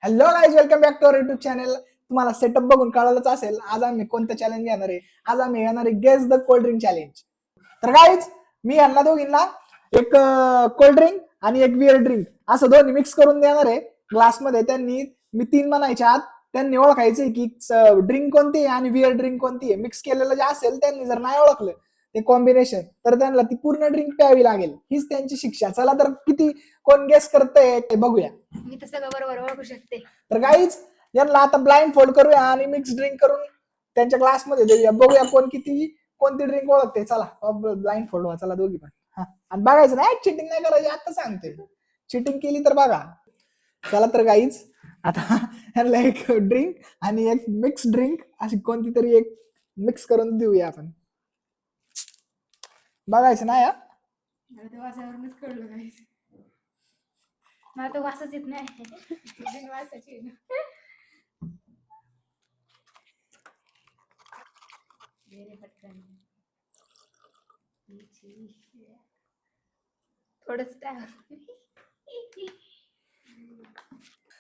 Hello guys, welcome back to our YouTube channel. तुम्हाला setup बघून कळालंच असेल आज आम्ही कोणतं चॅलेंज घेणार आहे. आज आम्ही घेणार आहे guess the cold drink challenge. तर गाईज, मी यांना दोघींना एक कोल्ड ड्रिंक आणि एक बिअर ड्रिंक असं दोन्ही मिक्स करून देणार आहे ग्लासमध्ये. त्यांनी मी 3 म्हणायच्या आत त्यांनी ओळखायचंय की ड्रिंक कोणती आहे आणि बिअर ड्रिंक कोणती आहे. मिक्स केलेलं जे असेल त्यांनी जर नाही ओळखलं ते कॉम्बिनेशन तर त्यांना ती पूर्ण ड्रिंक प्यावी लागेल. हीच त्यांची शिक्षा. चला तर किती कोण गेस करतंय ते बघूया. मी तर सगळं बरोबर ओळखू शकते. तर गाईज, यांना आता ब्लाइंड फोल्ड करूया आणि मिक्स ड्रिंक करून त्यांच्या ग्लास मध्ये देऊया. बघूया कोणती ड्रिंक ओळखते. चला ब्लाइंड फोल्ड व्हा. चला दोघी पण. आणि बघायचं नाही, चिटिंग नाही करायची. आता सांगते, चिटिंग केली तर बघा. चला तर गाईज, आता यांना एक ड्रिंक आणि एक मिक्स ड्रिंक अशी कोणती तरी एक मिक्स करून देऊया आपण. बघायचं नाही. मला तर वासावरूनच कळलं नाही. मला तर वासच येत नाही. वासाची थोडंच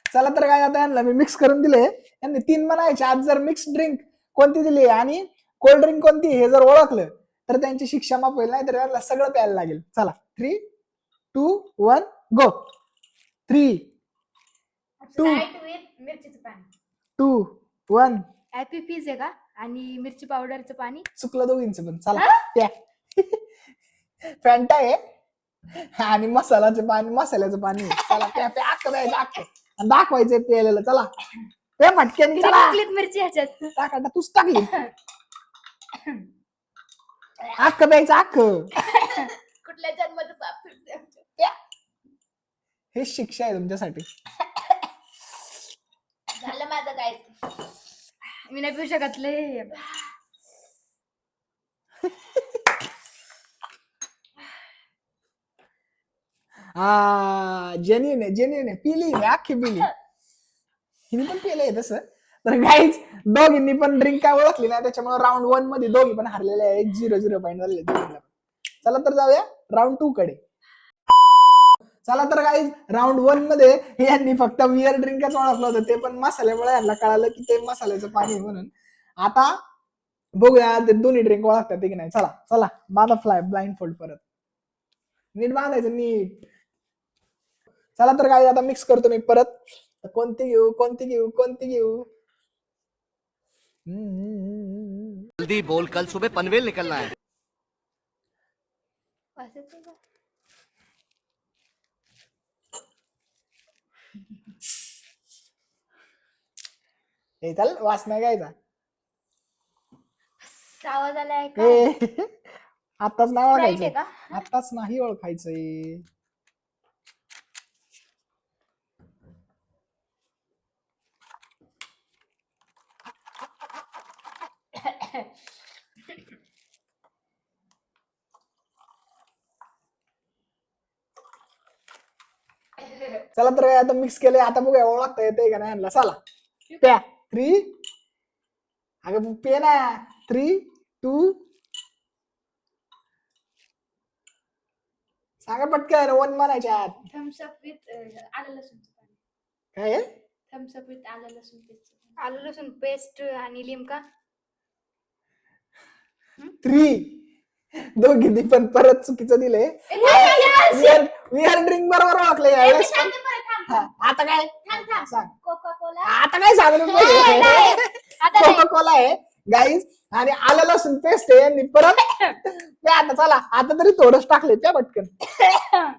चला तर काय, आता यांना मी मिक्स करून दिले. यांनी 3 म्हणायचे. आज जर मिक्स ड्रिंक कोणती दिली आणि कोल्ड ड्रिंक कोणती हे जर ओळखलं तर त्यांची शिक्षा माफ होईल, नाही तर यांना सगळं प्यायला लागेल. चला 3, 2, 1 गो. 3, 2, मिरचीचं पाणी. 2, 1. हॅपी फिज आहे का आणि मिरची पावडरचं पाणी. चुकलं दोघींचं पण. चला प्या. फॅन्टा आहे आणि मसाल्याचं पाणी. चला प्या प्या. अख्खं प्यायचं, अख्खं. आणि दाखवायचं प्यायलेलं. चला प्या फटक्यानी. चला मिरची ह्याच्यात टाका, तूच टाकली. अख्खं प्यायचं, अख्खं. कुठल्या जन्माचं पाप प्या. हे शिक्षा आहे तुमच्यासाठी. झालं माझं काय. मी नाही पिऊ शकतले. जेन्युइन पिली अख्खी पिली. हिने पण पिलंय तसं. तर गाईज, दोघींनी पण ड्रिंक काय ओळखली नाही, त्याच्यामुळे राऊंड 1 मध्ये दोघी पण हारलेले आहेत. 0-0 पॉईंट झालेले दोघींना. चला तर जाऊया राऊंड 2 कडे. चला तर गाईज, राऊंड 1 मध्ये यांनी फक्त बिअर ड्रिंकच ओळखलं होतं. ते पण मसाल्यामुळे यांना कळालं की ते मसाल्याचं पाणी आहे म्हणून. आता बघूया ते दोन्ही ड्रिंक ओळखतात की नाही. चला चला बांधा ब्लाइंड फोल्ड. परत नीट बांधायचं, नीट. चला तर काय, आता मिक्स करतो मी परत. कोणती घेऊ. जल्दी बोल, कल सुबह पनवेल निकलना है. हे चल, वास नाही घ्यायचा. आवाज आलाय का? आताच नाही Sprite आहे ओळखायचं. का? आताच नाही ओळखायचंय. चला तर आता मिक्स केलंय. आता बघूया ओळखता येते का नाही यांना. चला प्या. 3, अगं पे ना. 3, 2, सांगा पटकन. 1 म्हणायच्या आत. थम्स अप विथ आलं लसूणचं पाणी. काय आहे? थम्स अप विथ आलं लसूण पेस्ट. आलं लसूण पेस्ट आणि लिमका. 3. दोघींनी पण परत चुकीचं दिले. बिअर ड्रिंक बरोबर ओळखले यावेळेस. आता काय सांग. Coca Cola. आता काय सांगू. कोका कोला आहे गाईज आणि आलं लसूण पेस्ट आहे. यांनी परत प्या. आता चला, आता तरी थोडंच टाकले. प्या पटकन.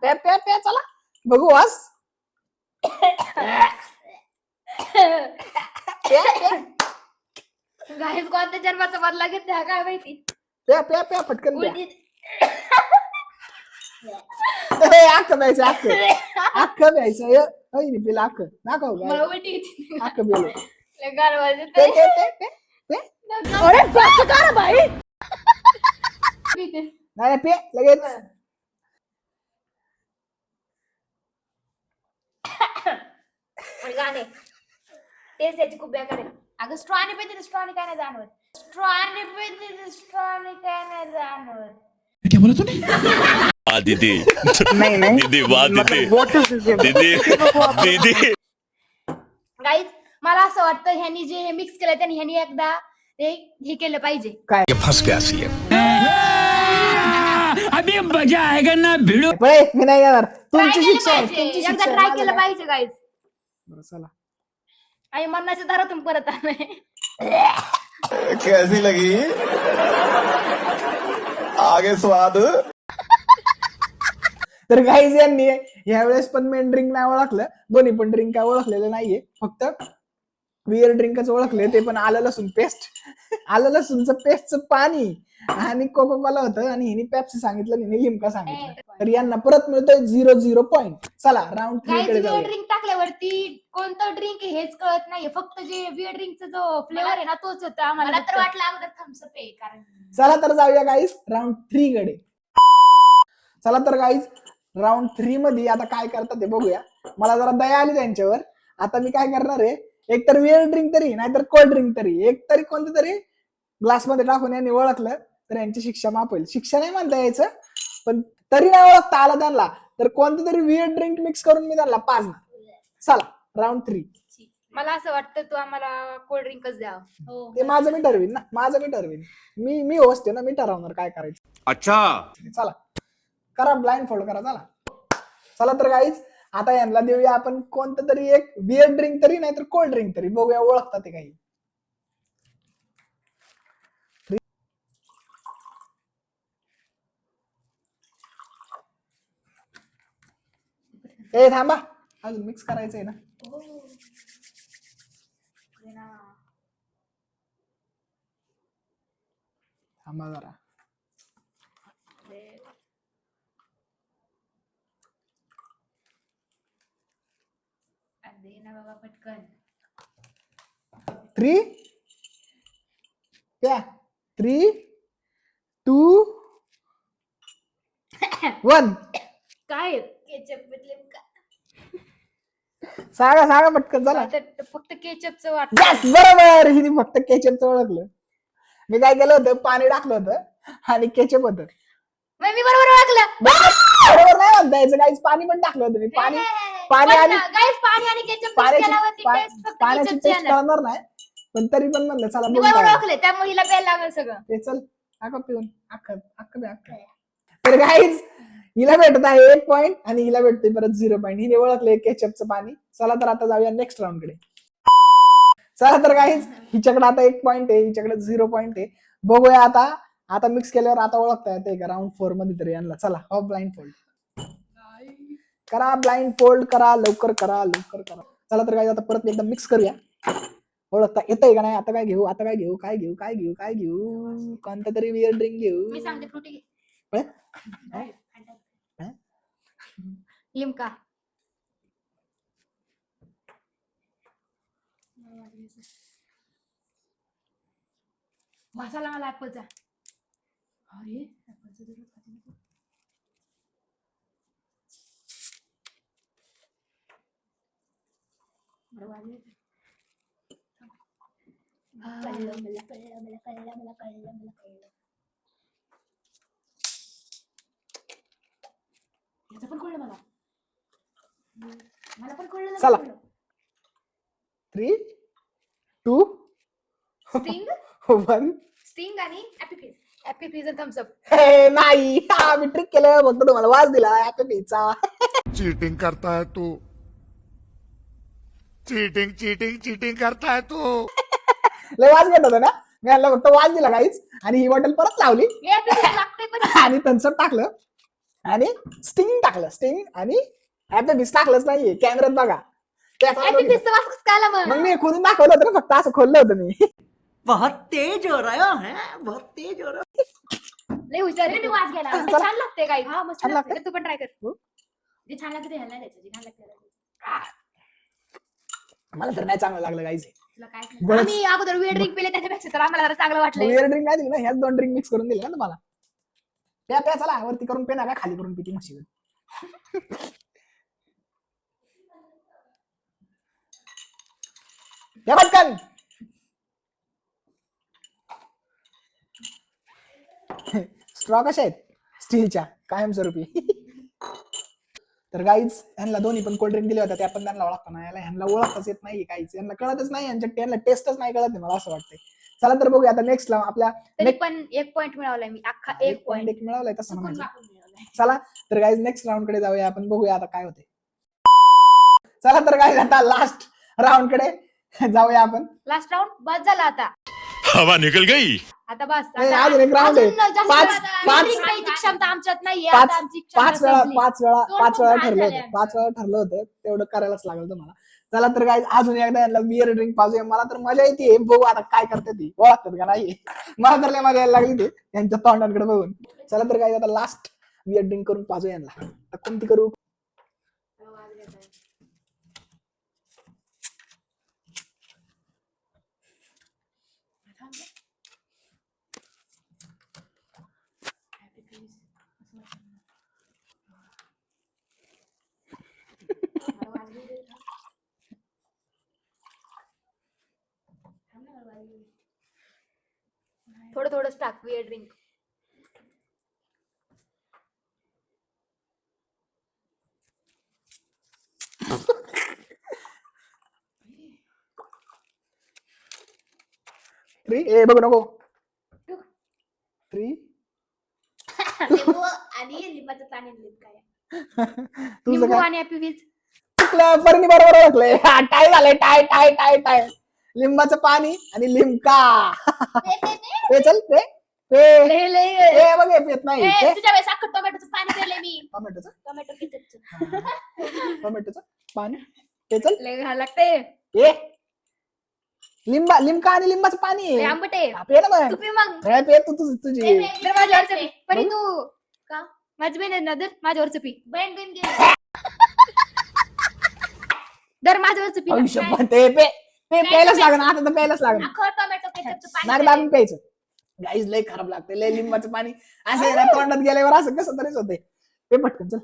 प्या प्या प्या. चला बघू वास. गाईस, कोणत्या जन्माचा बदला घेतला काय माहिती. प्या प्या प्या पटकन प्या. उलटी अख्खं प्यायचं, अख्खं प्यायचं. पिला अख्खं दाखव. मला उलटी येते. अख्खं पिलं. लय गार वाजत पे आहे. पे पे पे पे. अरे बस कर भाई. नाही पे लगेच. गाणे तेच याची खूप बेकार आहे. अगं स्ट्रॉनी पाहिजे. स्ट्रॉनी काय नाही जाणवत. स्ट्रॉनी पाहिजे. स्ट्रॉनी काय नाही जाणवत. क्या बोला तूने? दीदी नहीं दीदी वाह दीदी दीदी दीदी गाईज मला असं वाटतं ह्यांनी जे हे मिक्स केलं त्यांनी ह्यांनी एकदा ते हे केलं पाहिजे. ये फंस गया सीएम अभी मजा आएगा ना भिड़ो. पळे, मी नाही येणार. ट्राय तुमची केलं शिक्षा आहे, पाहिजे, तुमची एकदा शिक्षा आहे, ट्राय माझं केलं काय. पाहिजे गाईज. बरं, चला. आणि मरणाच्या दारातून परत आले. कैसी लगी आगे स्वाद. तर गाईज यांनी यावेळेस पण मेन ड्रिंक नाही ओळखलं, दोन्ही पण ड्रिंक काय ओळखलेलं नाहीये, फक्त बिअर ड्रिंकच ओळखले, ते पण आलं लसूण पेस्ट, आलं लसूणचं पेस्टचं पाणी आणि कोको कोला होतं, आणि हिने पेप्सी सांगितलं आणि हिने लिम्का सांगितलं. तर यांना परत मिळतोय 0-0 पॉइंट. चला राऊंड 3 गाईज कडे बिअर जाऊया. ड्रिंक टाकल्यावरती कोणतं ड्रिंक हेच कळत नाहीये, फक्त जे बिअर ड्रिंकचा जो फ्लेवर आहे ना तोच होता आम्हाला. मला तर वाटलं अगोदर थम्स अप आहे कारण चला तर जाऊया गाईज राऊंड 3 कडे. चला तर गाईज राऊंड 3 मध्ये आता काय करतात ते बघूया. मला जरा दया आली त्यांच्यावर. आता मी काय करणार आहे, एक तर बिअर ड्रिंक तरी नाहीतर कोल्ड ड्रिंक तरी, एक तरी कोणतं तरी ग्लासमध्ये टाकून यांनी ओळखलं तर यांची शिक्षा माफ होईल. शिक्षा नाही म्हणता यायचं, पण तरी नाही ओळखता आलं त्यांना तर कोणतं तरी बिअर ड्रिंक मिक्स करून मी त्यांना पाजणार. चला राऊंड 3. मला असं वाटतं तू आम्हाला कोल्ड ड्रिंकच द्यावं. हो ते माझं मी ठरवीन ना, माझं मी ठरवीन. मी होस्ट आहे ना, मी ठरवणार काय करायचं. अच्छा चला करा, ब्लाइंड फोल्ड करा. चला तर गाईज आता यांना देऊया आपण कोणतं तरी एक बिअर ड्रिंक तरी नाहीतर कोल्ड ड्रिंक तरी, बघूया ओळखतात ते काही. ए थांबा, अजून मिक्स करायचंय ना. थांबा जरा. दे ना बाबा पटकन. 3 3 2 1. काय केचप बदले का सांगा पटकन चला. फक्त केचपचं वाटत. यस, बरोबर. हिने फक्त केचपचं ओळखलं. मी काय केलं होतं, पाणी टाकलं होतं आणि केचप होतं. मी बरोबर ओळखलं. बरोबर नाही म्हणता यायचं गाईज, पाणी पण टाकलं होतं मी. पाणी आणि गाईज पाणी आणि केचप केल्यावरती टेस्ट फक्त पाण्याची केचपची टेस्ट येणार. कळणार नाही, पण तरी पण म्हणलं चला मी बोलता बरोबर येईल. ओळखले, त्यामुळे हिला प्यायला लागलं सगळं. ते चल अख्खं पिऊन अख्खं. तर गाईज हिला भेटत आहे 1 पॉइंट आणि हिला भेटतोय परत 0 पॉइंट. हिने ओळखले केचपचं पाणी. चला तर आता जाऊया नेक्स्ट राऊंड कडे. चला तर गाईज हिच्याकडे आता 1 पॉइंट आहे, हिच्याकडे 0 पॉइंट आहे. बघूया आता मिक्स केल्यावर आता ओळखता येते का राऊंड 4 मध्ये तरी यांना. चला हो, ब्लाइंड फोल्ड करा, ब्लाइंड फोल्ड करा, लवकर करा. चला तर गाईज आता परत एकदा मिक्स करूया. ओळखता येतंय का नाही. आता काय घेऊ कोणतं तरी बिअर ड्रिंक घेऊ. मी सांगते फ्रुटी घे. काय? लिम्का. मसाला मला ऍपलचा. अरे ऍपलचं दूध खाते ना तू. बरोबर आहे. कळलं मला याचं पण कळलं मला पण कळलं. चला. 3 2 स्टिंग 1. स्टिंग आणि ॲपी फिज आणि थम्स अप. हे नाही, मी ट्रिक केलं, फक्त तुम्हाला वाज दिला ऍपल पिझ्झा. चीटिंग करता है तू. चीटिंग करता है तू. लय वाज घेत होता ना. मी यांना फक्त वाज दिला काहीच, आणि ही बॉटल परत लावली लागते पण. आणि थम्सअप टाकलं आणि स्टिंग टाकलं. स्टिंग आणि ऍपल पिझ्झा टाकलंच नाहीये. कॅमेऱ्यात बघा. ॲपी फिजचं वास कसं काय आला मग मी खोलून दाखवलं होतं ना, फक्त असं खोललं होतं मी. बहुत तेज हो रहा है, बहुत तेज हो रहा है. लय हुशार आहे. मी वास घ्यायला ते छान लागते काही. हा मस्त छान लागते. लागते. तू पण ट्राय कर. जे छान लागते ते ह्याला द्यायचं जे छान लागते त्याला द्यायचं. मला तर नाही चांगलं लागलं काहीच. तुला काय नाही. बरंच आम्ही अगोदर वेळ ड्रिंक पिले त्याच्यापेक्षा तर आम्हाला जरा चांगलं वाटलं. बिअर ड्रिंक नाही दिली ना, ह्याच 2 ड्रिंक मिक्स करून दिले ना तुम्हाला. प्या चला, वरती करून पे ना, काय खाली करून पिती म्हशी. या पटकन. स्ट्रॉ कशा आहेत स्टीलच्या कायमस्वरूपी. तर गाईज ह्यांना दोन्ही पण कोल्ड्रिंक दिले होते, त्या पण त्यांना ओळखता याला, ह्यांना ओळखताच येत नाही काहीच, यांना कळतच नाही, यांना टेस्टच नाही कळत नाही, मला असं वाटतंय. चला तर बघूया आता नेक्स्ट आपल्या तरी पण 1 पॉइंट मिळवलाय मी, अख्खा 1 पॉइंट एक मिळवलाय तसं चुकून म्हणायचं. वापरून मिळवलंय. चला तर गाईज नेक्स्ट राऊंड कडे जाऊया आपण, बघूया आता काय होते. चला तर गाईज आता लास्ट राऊंड कडे जाऊया आपण. लास्ट राऊंड बस झाला आता. हवा निकल गई. आता बस अजून एक राऊंड आहे. अजून जास्त पाच drink प्यायची क्षमता आमच्यात नाहीये. पाच आता आमची क्षमता पाच वेळा संपली. ठरलं होतं, 5 वेळा ठरलं होतं, तेवढं करायलाच लागलं तुम्हाला. चला तर गाईज अजून एकदा यांना बिअर ड्रिंक पाजूया. मला तर मजा येते, बघू आता काय करते ती, ओळखतात का नाही. मला तर लय मजा यायला लागली ते यांच्या तोंडांकडे बघून. चला तर गाईज आता लास्ट बिअर ड्रिंक करून पाजू यांना. आता कोणती करू? थोडं थोडं टाक बिअर ड्रिंक. थ्री ए बघू नको. 3 लिंबू आणि लिंबाचं पाणी दिलं काय तुझं लिंबू काय आणि हॅपी वीज. चुकलं, परनी बरोबर ओळखलंय. टाय झालंय, टाय टाय टाय टाय. लिंबाचं पाणी आणि लिमका. पे चल पे पे ए बघ हे पेत नाही. पे. तुझ्या वेळेस अख्खं टोमॅटोचं पाणी पिलंय मी. टोमॅटोचं टोमॅटो किती टोमॅटोचं पाणी पे चल. लय घाल लागते. ए लिमका आणि लिंबाचं पाणी लय आहे. आंबट आहे. पे ना मग. तू पी मग. ए, पे तू तुझी तर माझ्यावरचं पी. परी बघू. तू का? माझी बहीण आहे ना, दर माझ्यावरचं पी. बहीण बिन गेली. दर माझ्यावरचं पी. आयुष्य पण ते पे पे प्यायलाच लागणार आता, तर प्यायलाच लागणार. अख्खं टोमॅटो केचपचं पाणी नाक पिलंय. दाबून प्यायचं. गाईज लय खराब लागते, लय लिंबाचं पाणी असं आहे ना, तोंडात गेल्यावर असं कसं तरीच होते. पे पटकन चल,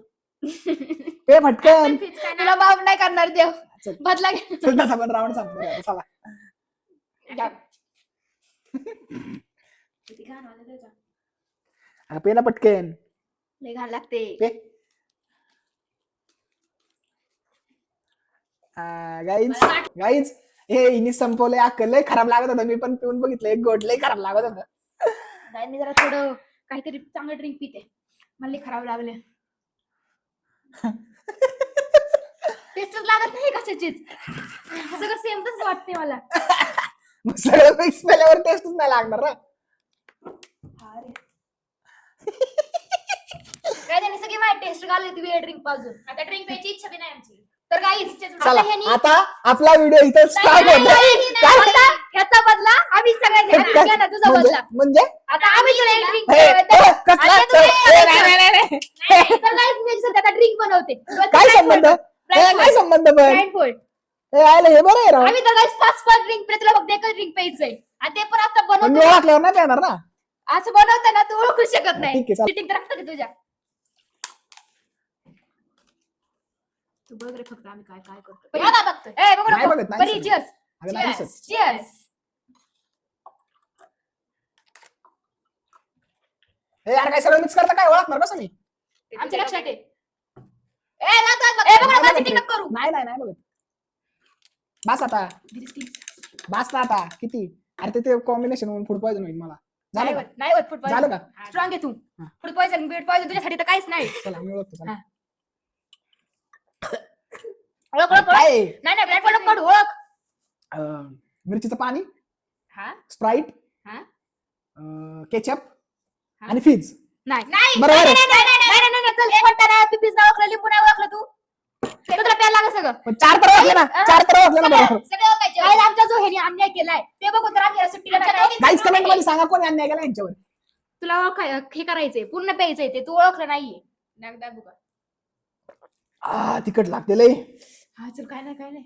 पे पटकन. फिच काय तुला माफ नाही करणार देव. चल. बदला घे. चल तसा पण राऊंड संपला. चला किती घाण वाजत त्याचा. अगं पे ना पटकन लय घाल लागते. पे. गाईज हे हिने संपवलंय अक्कल, लय खराब लागत होतं. मी पण पिऊन बघितलं, एक गोट लय खराब लागत होतं. नाही मी जरा थोडं काहीतरी चांगलं ड्रिंक पिते. मला लय खराब लागले. टेस्टच लागत नाही कशाचीच. सगळं सेम तसंच वाटते मला. मग सगळं मिक्स केल्यावर टेस्टच नाही लागणार ना. काय त्याने सगळी माझी टेस्ट घालली ती बिअर ड्रिंक पाजून. आता ड्रिंक प्यायची इच्छा बी नाही आमची. तर काहीच चला आता आपला व्हिडिओ इथं स्टार्ट होतो. ह्याचा बदला आम्ही सगळ्यांनी तुझा बदला. म्हणजे आता आम्ही तुला एक ड्रिंक हे, कसला? आता तू ए, नाही, नाही, नाही. तर guys, मी सध्या ड्रिंक बनवते. काय संबंध काय संबंध पण Blindfold. हे आयला हे बरं आहे राव. आम्ही तर guys 5 ड्रिंक तुला फक्त एकच ड्रिंक प्यायचंय आणि ते पण आता पण मी बनवतो. ओळखल्यावर नाही येणार ना. असं बनवताना तू ओळखू शकत नाही. ठीक आहे, चालेल. चिटिंग तर असतं की तुझ्या. तू बघ रे फक्त आम्ही काय काय करतो. एवढा बघतोय. ए बघू नाही नको. बघत, नाही बरी दिसत. cheers. अगं नाही दिसत. Cheers. हे यार काय सगळं मिक्स करता, काय ओळखणार कसं मी? आमच्या लक्षात आहे. ए लाग ए बघ नाही ना बघत चिटिंग रे. करू. नाही नाही नाही बघत. बस आता बस ना आता किती. अरे ते कॉम्बिनेशन म्हणून फूड पॉइझन होईल मला. झालं का? नाही होत फूड झालं पॉइझन. का? स्ट्रॉंग आहे तू. हा. फूड पॉइझन बीड पॉइझन तुझ्यासाठी तर काहीच नाही. चला मी ओळखतो. चला. हा. ओळख ओळख ओळख. काय आहे? नाही नाही ब्लॅक काढ ओळख. मिरचीचं पाणी, हा स्प्राईट, हा केचप हा. आणि फिज. नाही बरोबर आहे. नाही चल कोणता नाही पिपीज नाही ओळखलं लिंबू नाही ओळखलं तू. ते तुला प्यायला लागलं सगळं. पण 4 तर ओळखले ना, 4 तर ओळखले ना बरोबर. सगळं पाहिजे. काय आमचा जो ह्याने अन्याय केलाय ते बघू तर आम्ही सुट्टीला टाकायचं. गाईज कमेंट मध्ये सांगा कोणी अन्याय केला यांच्यावर. तुला हे करायचंय पूर्ण प्यायचंय ते तू ओळखलं नाहीये. नागदा बुका. तिखट लागते लय. हा चल काय नाही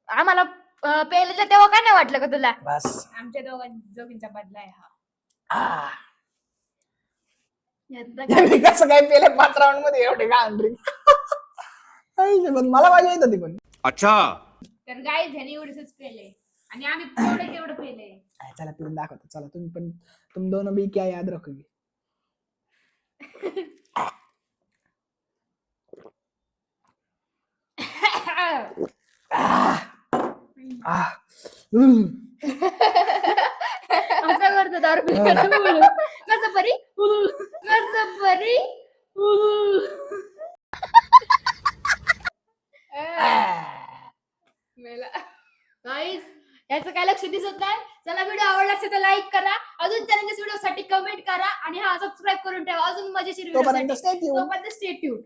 आम्हाला प्यायला तेव्हा काय नाही वाटलं का तुला. बस आमच्या दोघींचा बदला आहे हा. आ. यांनी कसं काय पेले 5 राऊंड मध्ये एवढे घाण ड्रिंक. मला मजा येत होती पण. अच्छा तर गाईज ह्याने एवढंच पेलंय आणि आम्ही तेवढं पेलंय. चला पिऊन दाखवतो. चला तुम्ही पण, तुम दोनों भी क्या याद रखोगे. असं करतो दारू पिताना. कसं परी कसं परी गाईज याचं काय लक्ष दिसत नाही. चला व्हिडिओ आवडला असेल तर लाईक करा, अजून चॅनलच्या व्हिडिओ साठी कमेंट करा आणि हा सबस्क्राईब करून ठेवा अजून मजेशीर व्हिडिओ तोपर्यंत stay tuned. तोपर्यंत स्टे ट्यून.